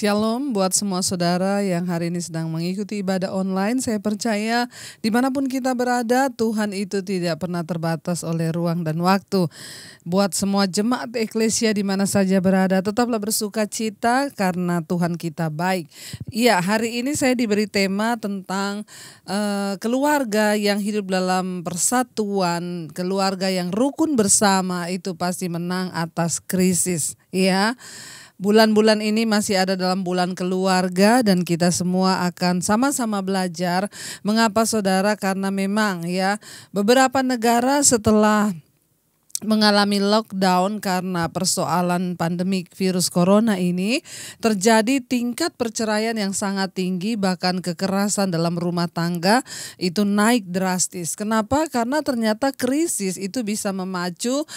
Shalom buat semua saudara yang hari ini sedang mengikuti ibadah online. Saya percaya dimanapun kita berada, Tuhan itu tidak pernah terbatas oleh ruang dan waktu. Buat semua jemaat eklesia di mana saja berada, tetaplah bersuka cita karena Tuhan kita baik. Iya, hari ini saya diberi tema tentang keluarga yang hidup dalam persatuan, keluarga yang rukun bersama itu pasti menang atas krisis. Iya. Bulan-bulan ini masih ada dalam bulan keluarga dan kita semua akan sama-sama belajar. Mengapa saudara? Karena memang ya beberapa negara setelah mengalami lockdown karena persoalan pandemi virus corona ini, terjadi tingkat perceraian yang sangat tinggi, bahkan kekerasan dalam rumah tangga itu naik drastis. Kenapa? Karena ternyata krisis itu bisa memacu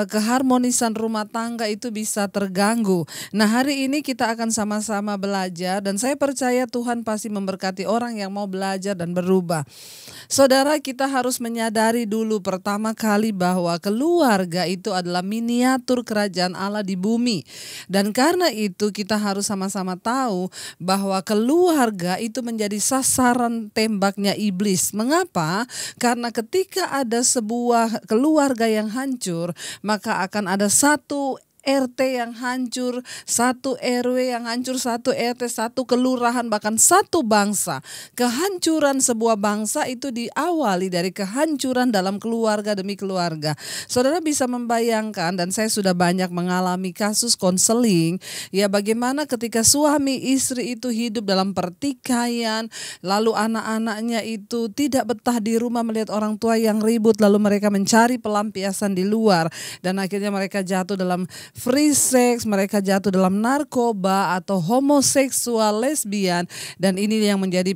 keharmonisan rumah tangga itu bisa terganggu. Nah, hari ini kita akan sama-sama belajar dan saya percaya Tuhan pasti memberkati orang yang mau belajar dan berubah. Saudara, kita harus menyadari dulu pertama kali bahwa keluarga itu adalah miniatur kerajaan Allah di bumi. Dan karena itu kita harus sama-sama tahu bahwa keluarga itu menjadi sasaran tembaknya iblis. Mengapa? Karena ketika ada sebuah keluarga yang hancur, maka akan ada satu RT yang hancur, satu RW yang hancur, satu RT, satu kelurahan, bahkan satu bangsa. Kehancuran sebuah bangsa itu diawali dari kehancuran dalam keluarga demi keluarga. Saudara bisa membayangkan, dan saya sudah banyak mengalami kasus konseling, ya bagaimana ketika suami istri itu hidup dalam pertikaian, lalu anak-anaknya itu tidak betah di rumah melihat orang tua yang ribut, lalu mereka mencari pelampiasan di luar, dan akhirnya mereka jatuh dalam free sex, mereka jatuh dalam narkoba atau homoseksual, lesbian, dan ini yang menjadi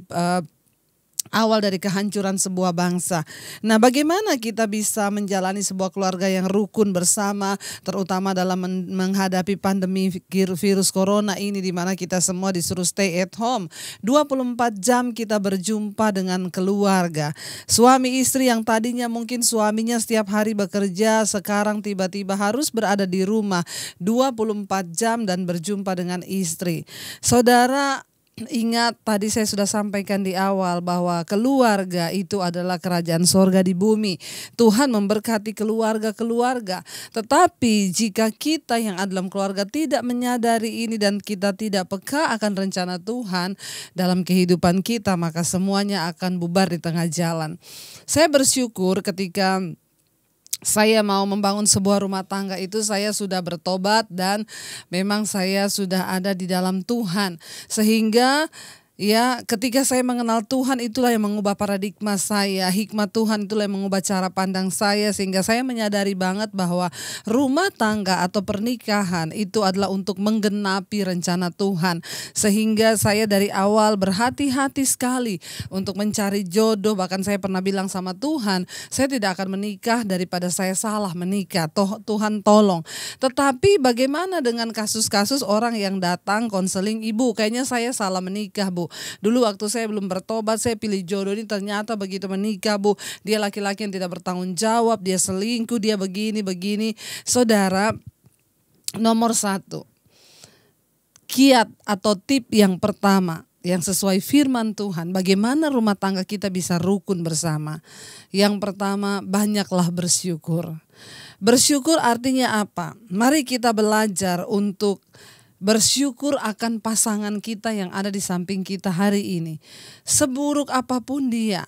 awal dari kehancuran sebuah bangsa. Nah, bagaimana kita bisa menjalani sebuah keluarga yang rukun bersama, terutama dalam menghadapi pandemi virus corona ini, di mana kita semua disuruh stay at home. 24 jam kita berjumpa dengan keluarga. Suami istri yang tadinya mungkin suaminya setiap hari bekerja, sekarang tiba-tiba harus berada di rumah 24 jam dan berjumpa dengan istri. Saudara, ingat tadi saya sudah sampaikan di awal bahwa keluarga itu adalah kerajaan sorga di bumi. Tuhan memberkati keluarga-keluarga. Tetapi jika kita yang ada dalam keluarga tidak menyadari ini dan kita tidak peka akan rencana Tuhan dalam kehidupan kita, maka semuanya akan bubar di tengah jalan. Saya bersyukur ketika saya mau membangun sebuah rumah tangga itu saya sudah bertobat dan memang saya sudah ada di dalam Tuhan. Sehingga ya, ketika saya mengenal Tuhan itulah yang mengubah paradigma saya, hikmat Tuhan itulah yang mengubah cara pandang saya, sehingga saya menyadari banget bahwa rumah tangga atau pernikahan itu adalah untuk menggenapi rencana Tuhan. Sehingga saya dari awal berhati-hati sekali untuk mencari jodoh, bahkan saya pernah bilang sama Tuhan, saya tidak akan menikah daripada saya salah menikah, Tuhan tolong. Tetapi bagaimana dengan kasus-kasus orang yang datang konseling, ibu kayaknya saya salah menikah bu. Dulu waktu saya belum bertobat, saya pilih jodoh ini, ternyata begitu menikah bu, dia laki-laki yang tidak bertanggung jawab, dia selingkuh, dia begini. Saudara, nomor satu, kiat atau tip yang pertama yang sesuai firman Tuhan, bagaimana rumah tangga kita bisa rukun bersama. Yang pertama, banyaklah bersyukur. Bersyukur artinya apa? Mari kita belajar untuk bersyukur akan pasangan kita yang ada di samping kita hari ini. Seburuk apapun dia,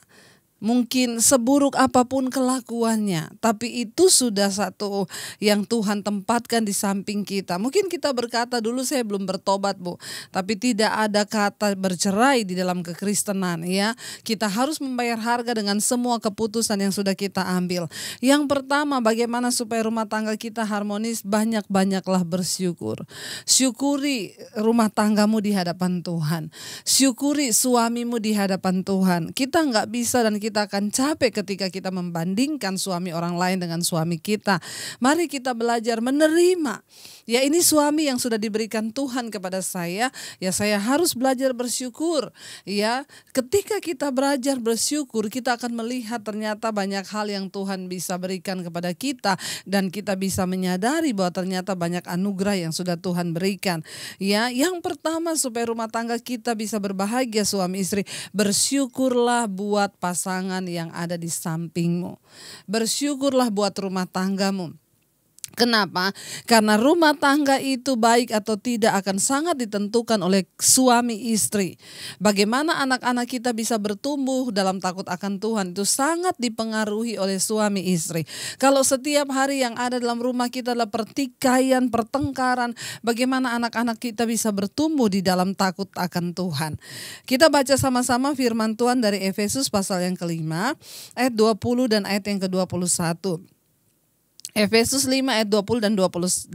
mungkin seburuk apapun kelakuannya, tapi itu sudah satu yang Tuhan tempatkan di samping kita. Mungkin kita berkata, dulu saya belum bertobat bu, tapi tidak ada kata bercerai di dalam kekristenan ya. Kita harus membayar harga dengan semua keputusan yang sudah kita ambil. Yang pertama, bagaimana supaya rumah tangga kita harmonis? Banyak-banyaklah bersyukur. Syukuri rumah tanggamu di hadapan Tuhan. Syukuri suamimu di hadapan Tuhan. Kita nggak bisa dan kita akan capek ketika kita membandingkan suami orang lain dengan suami kita. Mari kita belajar menerima. Ya, ini suami yang sudah diberikan Tuhan kepada saya, ya saya harus belajar bersyukur. Ya, ketika kita belajar bersyukur, kita akan melihat ternyata banyak hal yang Tuhan bisa berikan kepada kita dan kita bisa menyadari bahwa ternyata banyak anugerah yang sudah Tuhan berikan. Ya, yang pertama supaya rumah tangga kita bisa berbahagia suami istri, bersyukurlah buat pasangan yang ada di sampingmu. Bersyukurlah buat rumah tanggamu. Kenapa? Karena rumah tangga itu baik atau tidak akan sangat ditentukan oleh suami istri. Bagaimana anak-anak kita bisa bertumbuh dalam takut akan Tuhan itu sangat dipengaruhi oleh suami istri. Kalau setiap hari yang ada dalam rumah kita adalah pertikaian, pertengkaran, bagaimana anak-anak kita bisa bertumbuh di dalam takut akan Tuhan? Kita baca sama-sama firman Tuhan dari Efesus pasal yang kelima, ayat 20 dan ayat yang ke-21. Efesus 5 ayat 20 dan 21,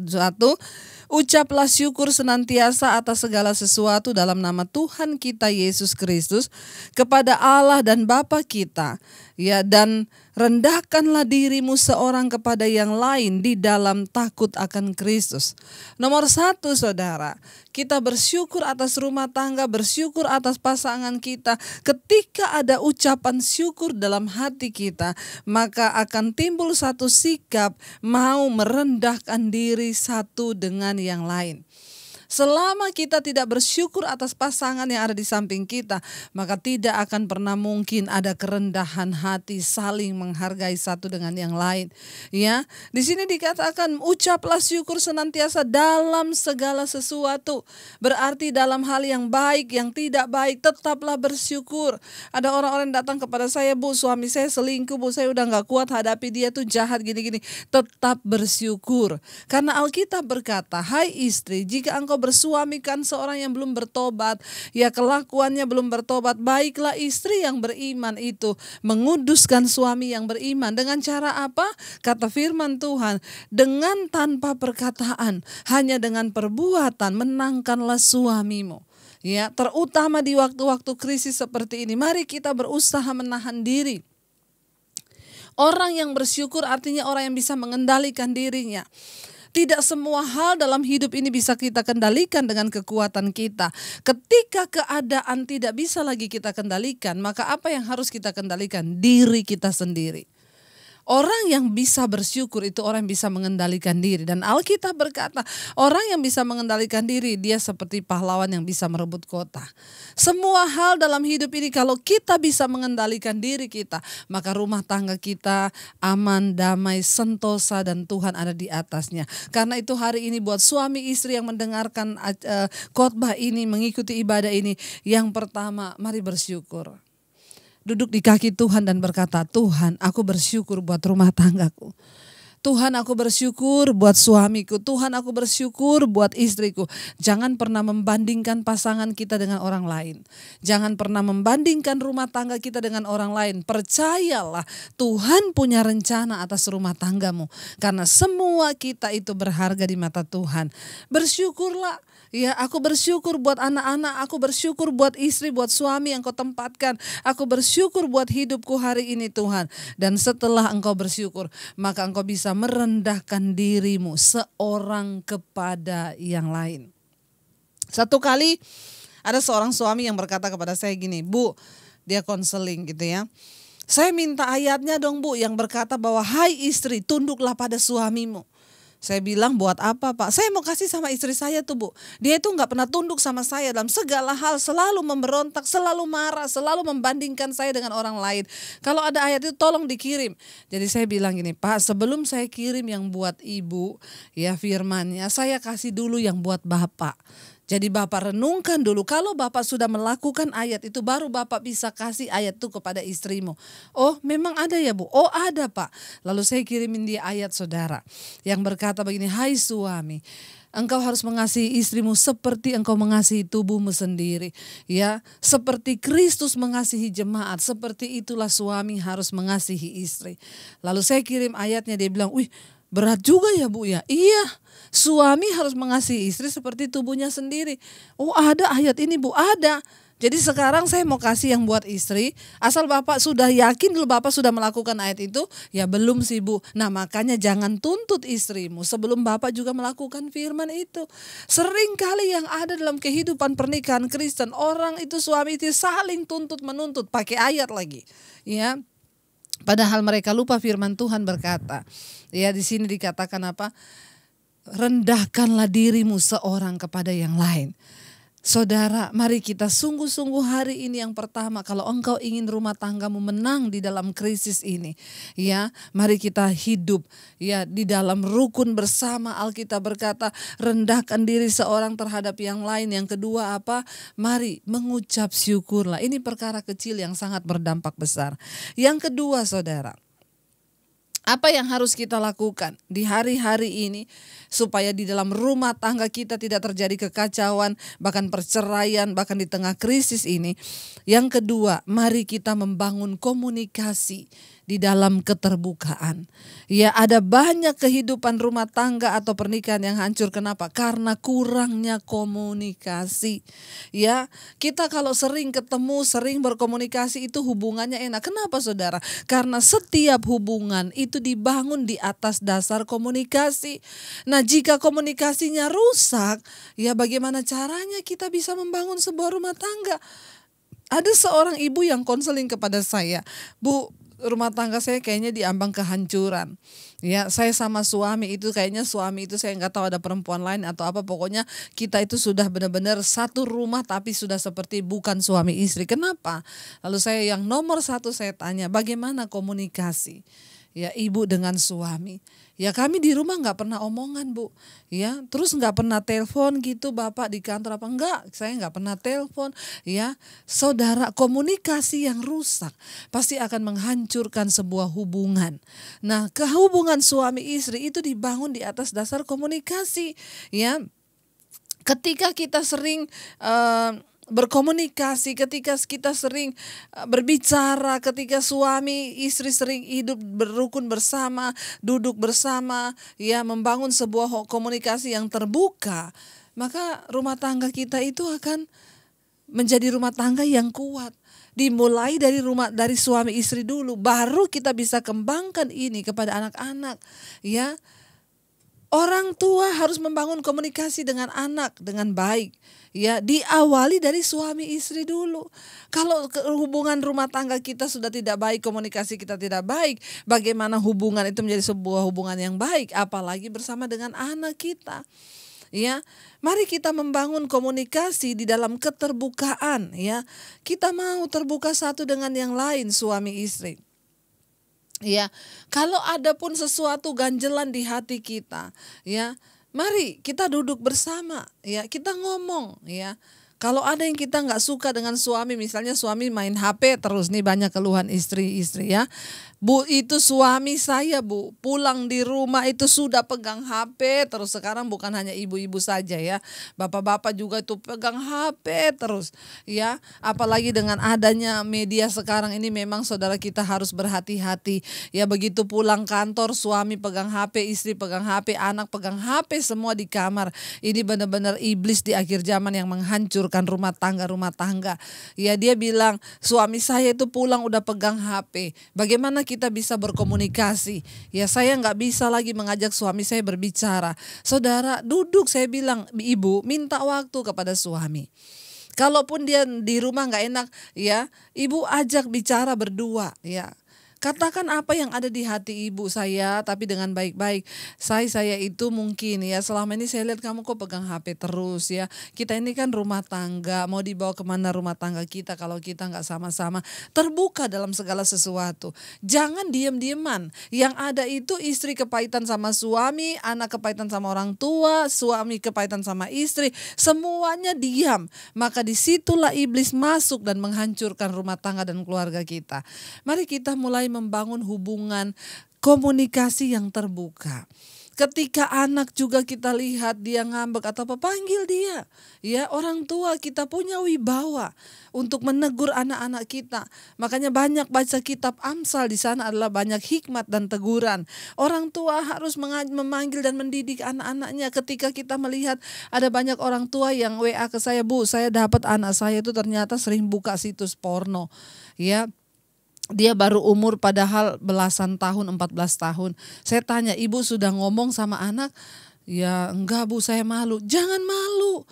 ucaplah syukur senantiasa atas segala sesuatu dalam nama Tuhan kita Yesus Kristus kepada Allah dan Bapa kita. Ya, dan rendahkanlah dirimu seorang kepada yang lain di dalam takut akan Kristus. Nomor 1, saudara, kita bersyukur atas rumah tangga, bersyukur atas pasangan kita. Ketika ada ucapan syukur dalam hati kita, maka akan timbul satu sikap mau merendahkan diri satu dengan yang lain. Selama kita tidak bersyukur atas pasangan yang ada di samping kita, maka tidak akan pernah mungkin ada kerendahan hati saling menghargai satu dengan yang lain. Ya, di sini dikatakan ucaplah syukur senantiasa dalam segala sesuatu. Berarti dalam hal yang baik, yang tidak baik, tetaplah bersyukur. Ada orang-orang datang kepada saya, Bu, suami saya selingkuh, Bu, saya udah gak kuat hadapi dia tuh jahat gini-gini. Tetap bersyukur. Karena Alkitab berkata, hai istri, jika engkau bersuamikan seorang yang belum bertobat, ya kelakuannya belum bertobat, baiklah istri yang beriman itu menguduskan suami yang beriman. Dengan cara apa? Kata firman Tuhan, dengan tanpa perkataan, hanya dengan perbuatan menangkanlah suamimu. Ya, terutama di waktu-waktu krisis seperti ini, mari kita berusaha menahan diri. Orang yang bersyukur artinya orang yang bisa mengendalikan dirinya. Tidak semua hal dalam hidup ini bisa kita kendalikan dengan kekuatan kita. Ketika keadaan tidak bisa lagi kita kendalikan, maka apa yang harus kita kendalikan? Diri kita sendiri. Orang yang bisa bersyukur itu orang yang bisa mengendalikan diri. Dan Alkitab berkata, orang yang bisa mengendalikan diri, dia seperti pahlawan yang bisa merebut kota. Semua hal dalam hidup ini kalau kita bisa mengendalikan diri kita, maka rumah tangga kita aman, damai, sentosa, dan Tuhan ada di atasnya. Karena itu hari ini buat suami istri yang mendengarkan khotbah ini, mengikuti ibadah ini, yang pertama, mari bersyukur. Duduk di kaki Tuhan dan berkata, Tuhan, aku bersyukur buat rumah tanggaku. Tuhan, aku bersyukur buat suamiku. Tuhan, aku bersyukur buat istriku. Jangan pernah membandingkan pasangan kita dengan orang lain. Jangan pernah membandingkan rumah tangga kita dengan orang lain. Percayalah, Tuhan punya rencana atas rumah tanggamu. Karena semua kita itu berharga di mata Tuhan. Bersyukurlah. Ya, aku bersyukur buat anak-anak, aku bersyukur buat istri, buat suami yang kau tempatkan. Aku bersyukur buat hidupku hari ini Tuhan. Dan setelah engkau bersyukur, maka engkau bisa merendahkan dirimu seorang kepada yang lain. Satu kali ada seorang suami yang berkata kepada saya gini, Bu, dia konseling gitu ya. Saya minta ayatnya dong Bu yang berkata bahwa hai istri, tunduklah pada suamimu. Saya bilang, buat apa Pak? Saya mau kasih sama istri saya tuh Bu. Dia itu gak pernah tunduk sama saya dalam segala hal. Selalu memberontak, selalu marah, selalu membandingkan saya dengan orang lain. Kalau ada ayat itu tolong dikirim. Jadi saya bilang gini, Pak, sebelum saya kirim yang buat ibu, ya firmannya, saya kasih dulu yang buat Bapak. Jadi Bapak renungkan dulu, kalau Bapak sudah melakukan ayat itu baru Bapak bisa kasih ayat itu kepada istrimu. Oh memang ada ya Bu? Oh ada Pak. Lalu saya kirimin dia ayat saudara yang berkata begini, hai suami, engkau harus mengasihi istrimu seperti engkau mengasihi tubuhmu sendiri. Ya, seperti Kristus mengasihi jemaat, seperti itulah suami harus mengasihi istri. Lalu saya kirim ayatnya, dia bilang, wih berat juga ya Bu ya? Iya, suami harus mengasihi istri seperti tubuhnya sendiri. Oh ada ayat ini Bu? Ada. Jadi sekarang saya mau kasih yang buat istri, asal Bapak sudah yakin dulu Bapak sudah melakukan ayat itu, ya belum sih Bu. Nah makanya jangan tuntut istrimu sebelum Bapak juga melakukan firman itu. Sering kali yang ada dalam kehidupan pernikahan Kristen, orang itu suami itu saling tuntut menuntut pakai ayat lagi. Ya. Padahal mereka lupa firman Tuhan berkata. Ya di sini dikatakan apa? Rendahkanlah dirimu seorang kepada yang lain. Saudara, mari kita sungguh-sungguh hari ini yang pertama, kalau engkau ingin rumah tanggamu menang di dalam krisis ini, ya, mari kita hidup ya di dalam rukun bersama. Alkitab berkata, rendahkan diri seorang terhadap yang lain. Yang kedua apa? Mari mengucap syukurlah. Ini perkara kecil yang sangat berdampak besar. Yang kedua, saudara, apa yang harus kita lakukan di hari-hari ini supaya di dalam rumah tangga kita tidak terjadi kekacauan, bahkan perceraian, bahkan di tengah krisis ini. Yang kedua, mari kita membangun komunikasi di dalam keterbukaan. Ya, ada banyak kehidupan rumah tangga atau pernikahan yang hancur. Kenapa? Karena kurangnya komunikasi. Ya, kita kalau sering ketemu, sering berkomunikasi itu hubungannya enak. Kenapa saudara? Karena setiap hubungan itu dibangun di atas dasar komunikasi. Nah, jika komunikasinya rusak, ya bagaimana caranya kita bisa membangun sebuah rumah tangga? Ada seorang ibu yang konseling kepada saya, Bu, rumah tangga saya kayaknya diambang kehancuran. Ya, saya sama suami itu kayaknya suami itu saya nggak tahu ada perempuan lain atau apa. Pokoknya kita itu sudah benar-benar satu rumah tapi sudah seperti bukan suami istri. Kenapa? Lalu saya yang nomor satu saya tanya, bagaimana komunikasi? Ya, ibu dengan suami. Ya kami di rumah nggak pernah omongan Bu. Ya terus nggak pernah telepon gitu, Bapak di kantor apa enggak? Saya nggak pernah telepon. Ya saudara, komunikasi yang rusak pasti akan menghancurkan sebuah hubungan. Nah, kehubungan suami istri itu dibangun di atas dasar komunikasi. Ya ketika kita sering berkomunikasi, ketika kita sering berbicara, ketika suami istri sering hidup berukun bersama, duduk bersama, ya membangun sebuah komunikasi yang terbuka, maka rumah tangga kita itu akan menjadi rumah tangga yang kuat. Dimulai dari suami istri dulu, baru kita bisa kembangkan ini kepada anak-anak. Ya, orang tua harus membangun komunikasi dengan anak dengan baik. Ya, diawali dari suami istri dulu. Kalau hubungan rumah tangga kita sudah tidak baik, komunikasi kita tidak baik, bagaimana hubungan itu menjadi sebuah hubungan yang baik, apalagi bersama dengan anak kita. Ya, mari kita membangun komunikasi di dalam keterbukaan. Ya, kita mau terbuka satu dengan yang lain, suami istri. Ya, kalau ada pun sesuatu ganjelan di hati kita, ya. Mari kita duduk bersama, ya kita ngomong, ya. Kalau ada yang kita nggak suka dengan suami, misalnya suami main HP terus, nih banyak keluhan istri-istri ya. Bu, itu suami saya Bu, pulang di rumah itu sudah pegang HP terus. Sekarang bukan hanya ibu-ibu saja ya, bapak-bapak juga itu pegang HP terus ya. Apalagi dengan adanya media sekarang ini memang saudara kita harus berhati-hati. Ya begitu pulang kantor suami pegang HP, istri pegang HP, anak pegang HP semua di kamar. Ini benar-benar iblis di akhir zaman yang menghancurkan rumah tangga. Ya dia bilang suami saya itu pulang udah pegang HP. Bagaimana kita bisa berkomunikasi? Ya saya nggak bisa lagi mengajak suami saya berbicara. Saudara duduk, saya bilang ibu minta waktu kepada suami. Kalaupun dia di rumah nggak enak, ya ibu ajak bicara berdua, ya. Katakan apa yang ada di hati ibu saya, tapi dengan baik-baik. Saya itu mungkin ya selama ini saya lihat kamu kok pegang HP terus ya. Kita ini kan rumah tangga, mau dibawa kemana rumah tangga kita kalau kita nggak sama-sama terbuka dalam segala sesuatu. Jangan diem-dieman. Yang ada itu istri kepahitan sama suami, anak kepahitan sama orang tua, suami kepahitan sama istri. Semuanya diam. Maka disitulah iblis masuk dan menghancurkan rumah tangga dan keluarga kita. Mari kita mulai membangun hubungan komunikasi yang terbuka. Ketika anak juga kita lihat dia ngambek atau apa, panggil dia. Ya, orang tua kita punya wibawa untuk menegur anak-anak kita. Makanya banyak baca kitab Amsal, di sana adalah banyak hikmat dan teguran. Orang tua harus memanggil dan mendidik anak-anaknya. Ketika kita melihat ada banyak orang tua yang WA ke saya, "Bu, saya dapat anak saya itu ternyata sering buka situs porno." Ya, dia baru umur padahal belasan tahun, 14 tahun. Saya tanya, "Ibu sudah ngomong sama anak?" "Ya enggak Bu, saya malu." Jangan malu.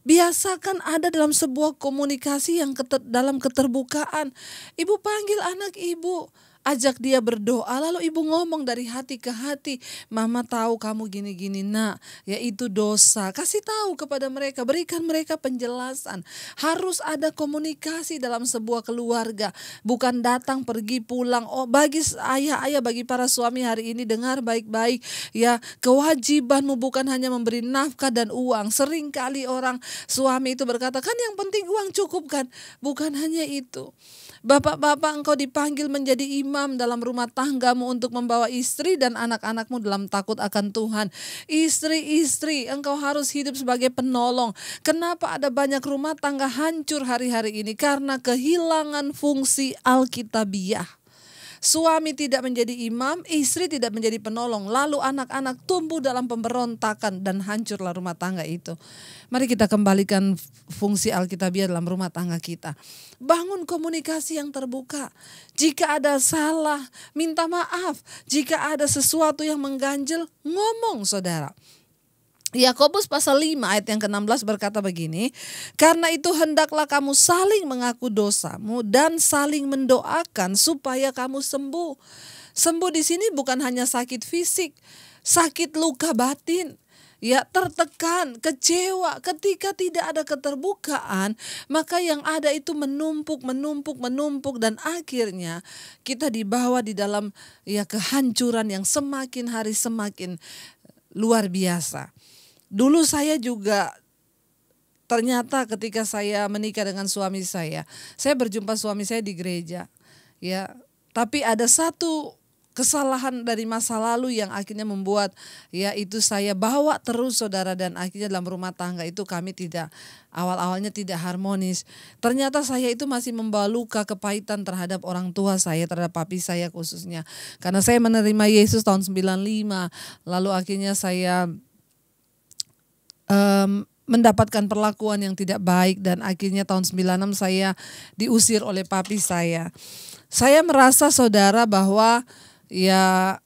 Biasakan ada dalam sebuah komunikasi yang dalam keterbukaan. Ibu panggil anak ibu, ajak dia berdoa, lalu ibu ngomong dari hati ke hati, "Mama tahu kamu gini-gini nak, ya itu dosa." Kasih tahu kepada mereka, berikan mereka penjelasan. Harus ada komunikasi dalam sebuah keluarga, bukan datang pergi pulang. Oh, bagi ayah-ayah, bagi para suami hari ini dengar baik-baik ya, kewajibanmu bukan hanya memberi nafkah dan uang. Seringkali orang suami itu berkata, "Kan yang penting uang cukup kan?" Bukan hanya itu. Bapak-bapak, engkau dipanggil menjadi imam dalam rumah tanggamu untuk membawa istri dan anak-anakmu dalam takut akan Tuhan. Istri-istri, engkau harus hidup sebagai penolong. Kenapa ada banyak rumah tangga hancur hari-hari ini? Karena kehilangan fungsi Alkitabiah. Suami tidak menjadi imam, istri tidak menjadi penolong, lalu anak-anak tumbuh dalam pemberontakan dan hancurlah rumah tangga itu. Mari kita kembalikan fungsi Alkitabiah dalam rumah tangga kita. Bangun komunikasi yang terbuka. Jika ada salah, minta maaf. Jika ada sesuatu yang mengganjel, ngomong saudara. Yakobus pasal 5 ayat yang ke-16 berkata begini, "Karena itu hendaklah kamu saling mengaku dosamu dan saling mendoakan supaya kamu sembuh." Sembuh di sini bukan hanya sakit fisik, sakit luka batin. Ya, tertekan, kecewa. Ketika tidak ada keterbukaan, maka yang ada itu menumpuk dan akhirnya kita dibawa di dalam ya kehancuran yang semakin hari semakin luar biasa. Dulu saya juga ternyata ketika saya menikah dengan suami saya berjumpa suami saya di gereja. Ya, tapi ada satu kesalahan dari masa lalu yang akhirnya membuat ya itu saya bawa terus saudara, dan akhirnya dalam rumah tangga itu kami awalnya tidak harmonis. Ternyata saya itu masih membawa luka kepahitan terhadap orang tua saya, terhadap papi saya khususnya. Karena saya menerima Yesus tahun 95, lalu akhirnya saya mendapatkan perlakuan yang tidak baik dan akhirnya tahun 96 saya diusir oleh papi saya. Saya merasa saudara bahwa ya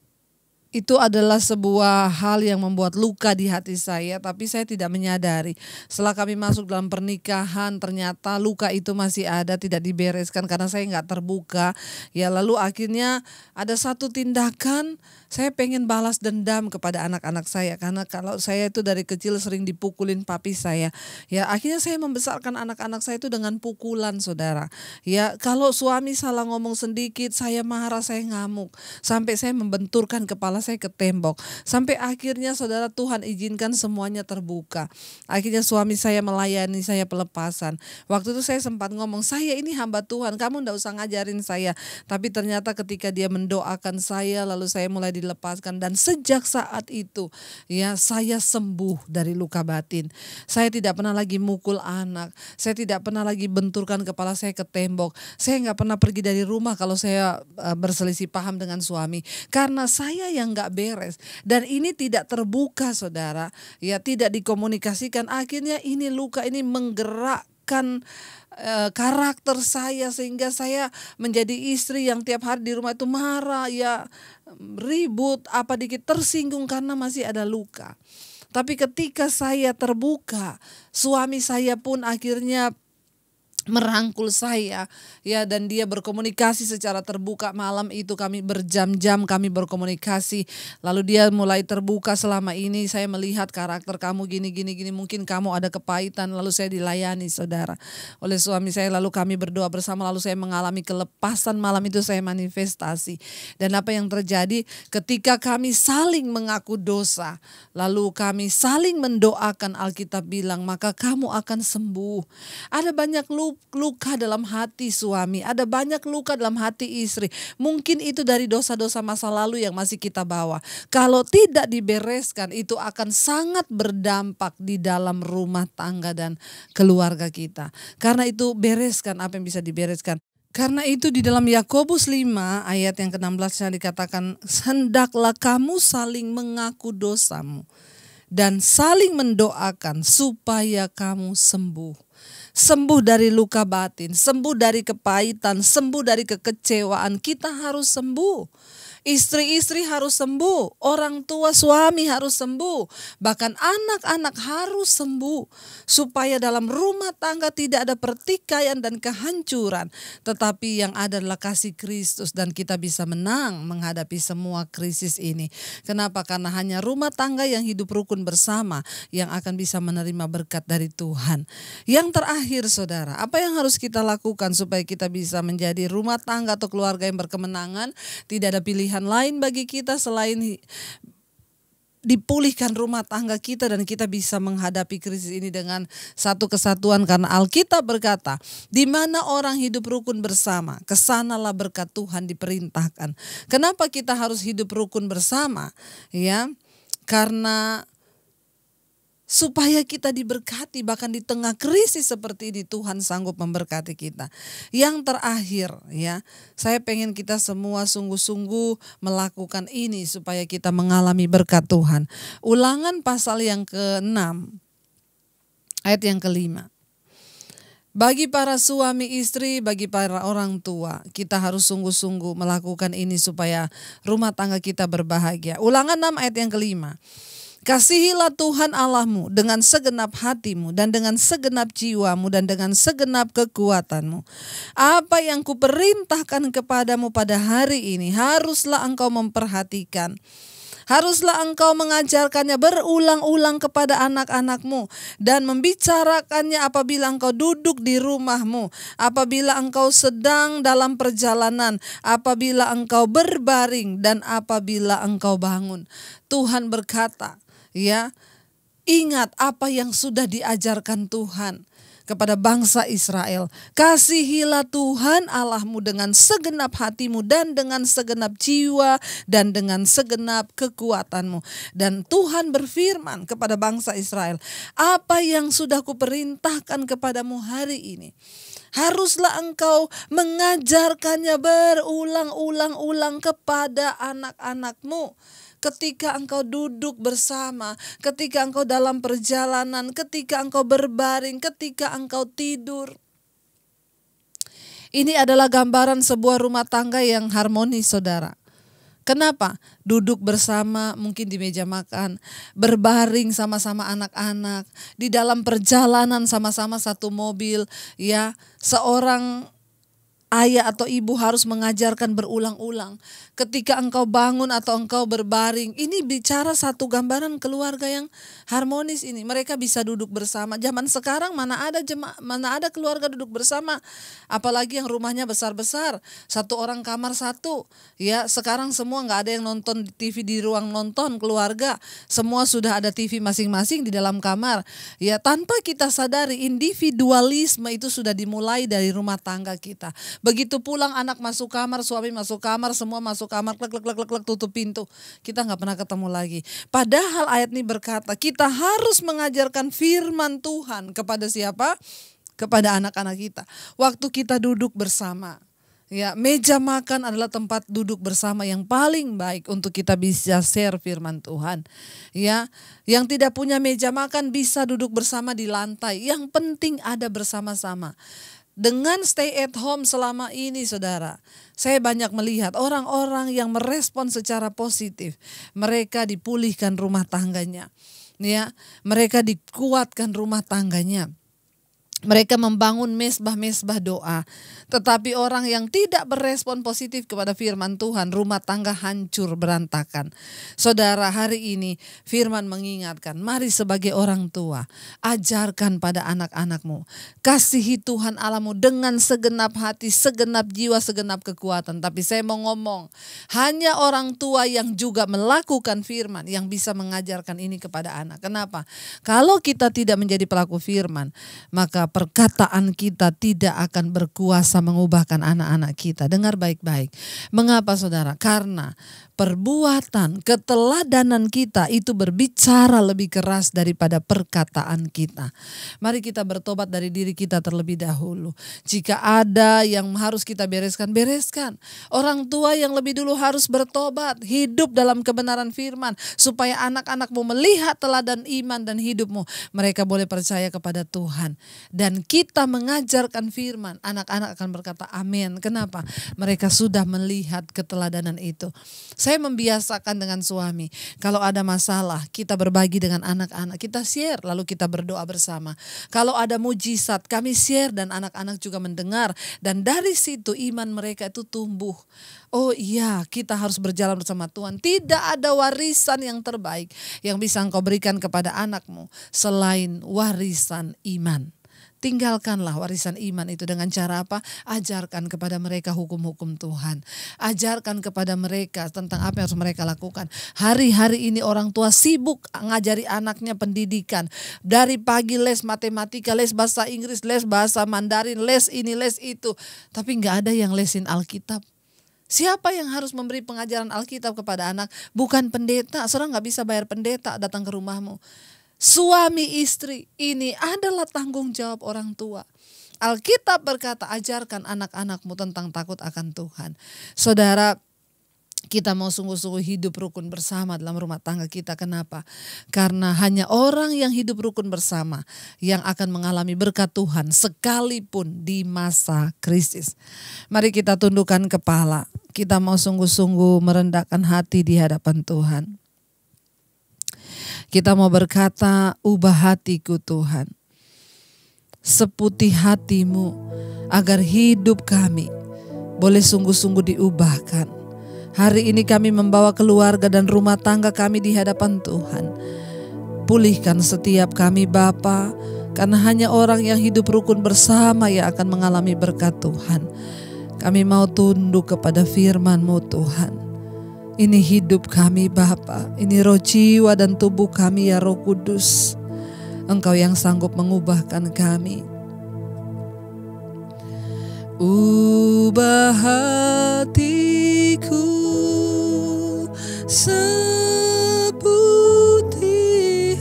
itu adalah sebuah hal yang membuat luka di hati saya, tapi saya tidak menyadari. Setelah kami masuk dalam pernikahan, ternyata luka itu masih ada, tidak dibereskan karena saya nggak terbuka. Ya, lalu akhirnya ada satu tindakan, saya pengen balas dendam kepada anak-anak saya, karena kalau saya itu dari kecil sering dipukulin papi saya. Ya, akhirnya saya membesarkan anak-anak saya itu dengan pukulan, saudara. Ya, kalau suami salah ngomong sedikit, saya marah, saya ngamuk, sampai saya membenturkan kepala saya ke tembok. Sampai akhirnya saudara, Tuhan izinkan semuanya terbuka. Akhirnya suami saya melayani saya pelepasan. Waktu itu saya sempat ngomong, "Saya ini hamba Tuhan, kamu enggak usah ngajarin saya." Tapi ternyata ketika dia mendoakan saya, lalu saya mulai dilepaskan, dan sejak saat itu ya saya sembuh dari luka batin. Saya tidak pernah lagi mukul anak. Saya tidak pernah lagi benturkan kepala saya ke tembok. Saya enggak pernah pergi dari rumah kalau saya berselisih paham dengan suami, karena saya yang nggak beres, dan ini tidak terbuka saudara, ya tidak dikomunikasikan. Akhirnya ini luka ini menggerakkan karakter saya, sehingga saya menjadi istri yang tiap hari di rumah itu marah, ya ribut, apa dikit tersinggung karena masih ada luka. Tapi ketika saya terbuka, suami saya pun akhirnya merangkul saya ya, dan dia berkomunikasi secara terbuka. Malam itu kami berjam-jam kami berkomunikasi, lalu dia mulai terbuka, "Selama ini saya melihat karakter kamu gini, mungkin kamu ada kepahitan." Lalu saya dilayani saudara oleh suami saya, lalu kami berdoa bersama, lalu saya mengalami kelepasan. Malam itu saya manifestasi, dan apa yang terjadi ketika kami saling mengaku dosa, lalu kami saling mendoakan, Alkitab bilang maka kamu akan sembuh. Ada banyak luka luka dalam hati suami, ada banyak luka dalam hati istri. Mungkin itu dari dosa-dosa masa lalu yang masih kita bawa. Kalau tidak dibereskan, itu akan sangat berdampak di dalam rumah tangga dan keluarga kita. Karena itu bereskan apa yang bisa dibereskan. Karena itu di dalam Yakobus 5 ayat yang ke-16 dikatakan, hendaklah kamu saling mengaku dosamu dan saling mendoakan supaya kamu sembuh. Sembuh dari luka batin, sembuh dari kepahitan, sembuh dari kekecewaan. Kita harus sembuh. Istri-istri harus sembuh, orang tua suami harus sembuh, bahkan anak-anak harus sembuh. Supaya dalam rumah tangga tidak ada pertikaian dan kehancuran, tetapi yang ada adalah kasih Kristus dan kita bisa menang menghadapi semua krisis ini. Kenapa? Karena hanya rumah tangga yang hidup rukun bersama yang akan bisa menerima berkat dari Tuhan. Yang terakhir saudara, apa yang harus kita lakukan supaya kita bisa menjadi rumah tangga atau keluarga yang berkemenangan? Tidak ada pilihan lain bagi kita selain dipulihkan rumah tangga kita dan kita bisa menghadapi krisis ini dengan satu kesatuan, karena Alkitab berkata, di mana orang hidup rukun bersama, kesanalah berkat Tuhan diperintahkan. Kenapa kita harus hidup rukun bersama? Ya, karena supaya kita diberkati bahkan di tengah krisis seperti ini, Tuhan sanggup memberkati kita. Yang terakhir ya, saya pengen kita semua sungguh-sungguh melakukan ini supaya kita mengalami berkat Tuhan. Ulangan pasal yang ke-6 ayat yang ke-5. Bagi para suami istri, bagi para orang tua, kita harus sungguh-sungguh melakukan ini supaya rumah tangga kita berbahagia. Ulangan 6 ayat yang ke-5. Kasihilah Tuhan Allahmu dengan segenap hatimu dan dengan segenap jiwamu dan dengan segenap kekuatanmu. Apa yang kuperintahkan kepadamu pada hari ini haruslah engkau memperhatikan. Haruslah engkau mengajarkannya berulang-ulang kepada anak-anakmu dan membicarakannya apabila engkau duduk di rumahmu, apabila engkau sedang dalam perjalanan, apabila engkau berbaring dan apabila engkau bangun. Tuhan berkata, ya, ingat apa yang sudah diajarkan Tuhan kepada bangsa Israel. Kasihilah Tuhan Allahmu dengan segenap hatimu dan dengan segenap jiwa dan dengan segenap kekuatanmu. Dan Tuhan berfirman kepada bangsa Israel, apa yang sudah kuperintahkan kepadamu hari ini, haruslah engkau mengajarkannya berulang-ulang kepada anak-anakmu. Ketika engkau duduk bersama, ketika engkau dalam perjalanan, ketika engkau berbaring, ketika engkau tidur. Ini adalah gambaran sebuah rumah tangga yang harmonis, saudara. Kenapa? Duduk bersama mungkin di meja makan, berbaring sama-sama anak-anak, di dalam perjalanan sama-sama satu mobil, ya, seorang ayah atau ibu harus mengajarkan berulang-ulang. Ketika engkau bangun atau engkau berbaring, ini bicara satu gambaran keluarga yang harmonis ini. Mereka bisa duduk bersama. Zaman sekarang mana ada keluarga duduk bersama, apalagi yang rumahnya besar-besar, satu orang kamar satu. Ya, sekarang semua nggak ada yang nonton TV di ruang nonton keluarga. Semua sudah ada TV masing-masing di dalam kamar. Ya, tanpa kita sadari individualisme itu sudah dimulai dari rumah tangga kita. Begitu pulang anak masuk kamar, suami masuk kamar, semua masuk kamar, klek, tutup pintu. Kita nggak pernah ketemu lagi. Padahal ayat ini berkata kita harus mengajarkan firman Tuhan kepada siapa? Kepada anak-anak kita. Waktu kita duduk bersama. Ya, meja makan adalah tempat duduk bersama yang paling baik untuk kita bisa share firman Tuhan. Ya, yang tidak punya meja makan bisa duduk bersama di lantai. Yang penting ada bersama-sama. Dengan stay at home selama ini, saudara, saya banyak melihat orang-orang yang merespon secara positif. Mereka dipulihkan rumah tangganya, ya, mereka dikuatkan rumah tangganya. Mereka membangun mesbah-mesbah doa. Tetapi orang yang tidak berespon positif kepada firman Tuhan, rumah tangga hancur berantakan. Saudara, hari ini firman mengingatkan, mari sebagai orang tua, ajarkan pada anak-anakmu. Kasihi Tuhan Allahmu dengan segenap hati, segenap jiwa, segenap kekuatan. Tapi saya mau ngomong, hanya orang tua yang juga melakukan firman yang bisa mengajarkan ini kepada anak. Kenapa? Kalau kita tidak menjadi pelaku firman, maka perkataan kita tidak akan berkuasa mengubahkan anak-anak kita. Dengar baik-baik. Mengapa saudara? Karena perbuatan, keteladanan kita itu berbicara lebih keras daripada perkataan kita. Mari kita bertobat dari diri kita terlebih dahulu. Jika ada yang harus kita bereskan, bereskan. Orang tua yang lebih dulu harus bertobat, hidup dalam kebenaran firman, supaya anak-anakmu melihat teladan iman dan hidupmu. Mereka boleh percaya kepada Tuhan. Dan kita mengajarkan firman, anak-anak akan berkata amin. Kenapa? Mereka sudah melihat keteladanan itu. Saya membiasakan dengan suami, kalau ada masalah kita berbagi dengan anak-anak, kita share lalu kita berdoa bersama. Kalau ada mujizat kami share dan anak-anak juga mendengar, dan dari situ iman mereka itu tumbuh. Oh iya, kita harus berjalan bersama Tuhan. Tidak ada warisan yang terbaik yang bisa engkau berikan kepada anakmu selain warisan iman. Tinggalkanlah warisan iman itu dengan cara apa? Ajarkan kepada mereka hukum-hukum Tuhan. Ajarkan kepada mereka tentang apa yang harus mereka lakukan. Hari-hari ini orang tua sibuk ngajari anaknya pendidikan. Dari pagi les matematika, les bahasa Inggris, les bahasa Mandarin, les ini, les itu. Tapi gak ada yang lesin Alkitab. Siapa yang harus memberi pengajaran Alkitab kepada anak? Bukan pendeta. Saudara gak bisa bayar pendeta datang ke rumahmu. Suami istri, ini adalah tanggung jawab orang tua. Alkitab berkata, ajarkan anak-anakmu tentang takut akan Tuhan. Saudara, kita mau sungguh-sungguh hidup rukun bersama dalam rumah tangga kita. Kenapa? Karena hanya orang yang hidup rukun bersama yang akan mengalami berkat Tuhan sekalipun di masa krisis. Mari kita tundukkan kepala. Kita mau sungguh-sungguh merendahkan hati di hadapan Tuhan. Kita mau berkata, ubah hatiku Tuhan, seputih hatimu, agar hidup kami boleh sungguh-sungguh diubahkan. Hari ini kami membawa keluarga dan rumah tangga kami di hadapan Tuhan. Pulihkan setiap kami Bapa, karena hanya orang yang hidup rukun bersama yang akan mengalami berkat Tuhan. Kami mau tunduk kepada firman-Mu Tuhan. Ini hidup kami Bapa, ini roh jiwa dan tubuh kami ya Roh Kudus. Engkau yang sanggup mengubahkan kami. Ubah hatiku seputih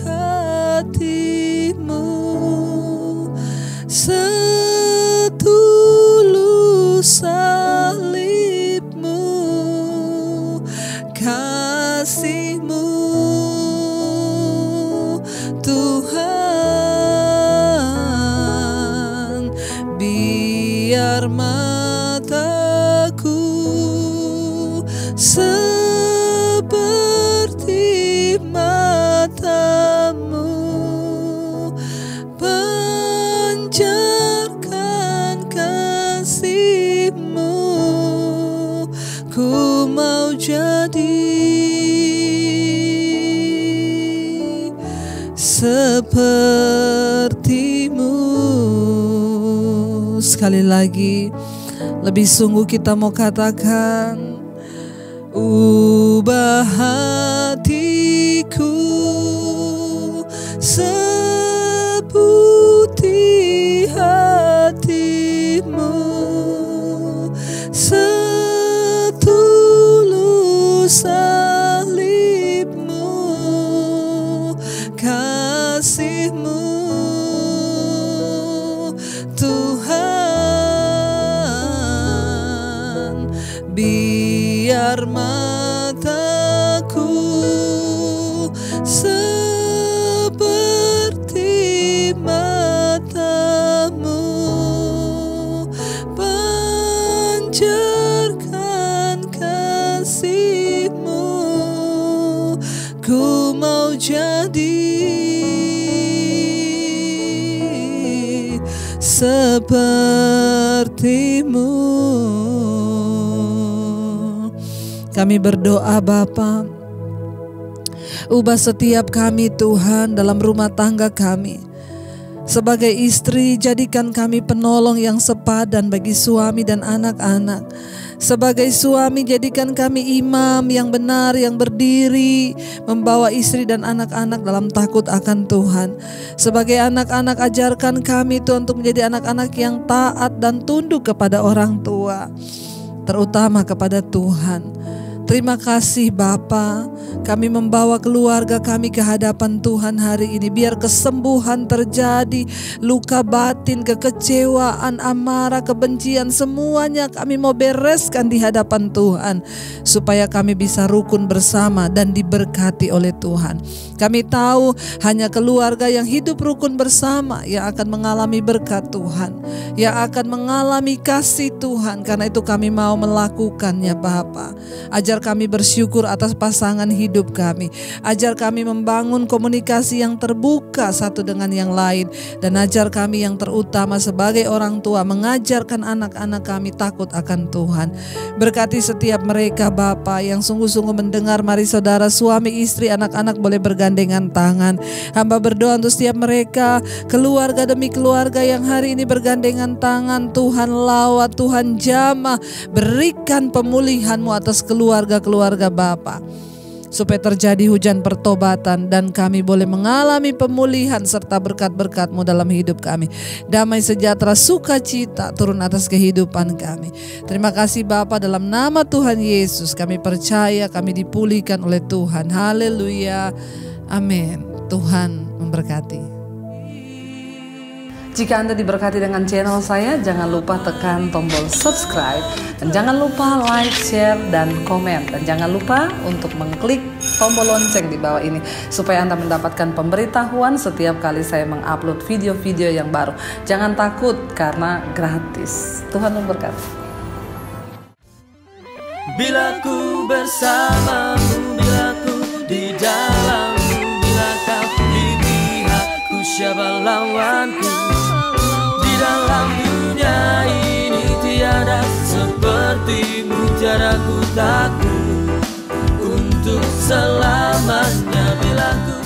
hatimu, setulus kasih-Mu Tuhan, biar mataku seperti mata-Mu, pancarkan kasih-Mu, ku mau jadi seperti-Mu. Sekali lagi, lebih sungguh kita mau katakan, ubah hatiku seputih hati-Mu, setulus kasih-Mu Tuhan, biar mataku seperti mata-Mu, pancarkan kasih-Mu, ku mau jadi seperti-Mu. Kami berdoa Bapa, ubah setiap kami Tuhan dalam rumah tangga kami. Sebagai istri, jadikan kami penolong yang sepadan bagi suami dan anak-anak. Sebagai suami, jadikan kami imam yang benar, yang berdiri, membawa istri dan anak-anak dalam takut akan Tuhan. Sebagai anak-anak, ajarkan kami Tuhan untuk menjadi anak-anak yang taat dan tunduk kepada orang tua, terutama kepada Tuhan. Terima kasih Bapa, kami membawa keluarga kami ke hadapan Tuhan hari ini. Biar kesembuhan terjadi, luka batin, kekecewaan, amarah, kebencian, semuanya kami mau bereskan di hadapan Tuhan, supaya kami bisa rukun bersama dan diberkati oleh Tuhan. Kami tahu hanya keluarga yang hidup rukun bersama yang akan mengalami berkat Tuhan, yang akan mengalami kasih Tuhan. Karena itu kami mau melakukannya Bapa. Ajar kami bersyukur atas pasangan hidup kami. Ajar kami membangun komunikasi yang terbuka satu dengan yang lain. Dan ajar kami yang terutama sebagai orang tua mengajarkan anak-anak kami takut akan Tuhan. Berkati setiap mereka Bapa yang sungguh-sungguh mendengar. Mari saudara, suami, istri, anak-anak boleh bergandengan tangan. Hamba berdoa untuk setiap mereka, keluarga demi keluarga yang hari ini bergandengan tangan. Tuhan lawat, Tuhan jamah, berikan pemulihan-Mu atas keluarga-keluarga Bapa, supaya terjadi hujan pertobatan dan kami boleh mengalami pemulihan serta berkat-berkat-Mu dalam hidup kami. Damai sejahtera, sukacita turun atas kehidupan kami. Terima kasih Bapa, dalam nama Tuhan Yesus kami percaya kami dipulihkan oleh Tuhan. Haleluya, amin. Tuhan memberkati. Jika Anda diberkati dengan channel saya, jangan lupa tekan tombol subscribe, dan jangan lupa like, share, dan komen, dan jangan lupa untuk mengklik tombol lonceng di bawah ini supaya Anda mendapatkan pemberitahuan setiap kali saya mengupload video-video yang baru. Jangan takut karena gratis. Tuhan memberkati. Bila ku bersamamu, bila ku di dalammu, bila kau di pihakku, siapa lawanku? Di dalam dunia ini tiada sepertimu, tiada ku takut untuk selamanya. Bila ku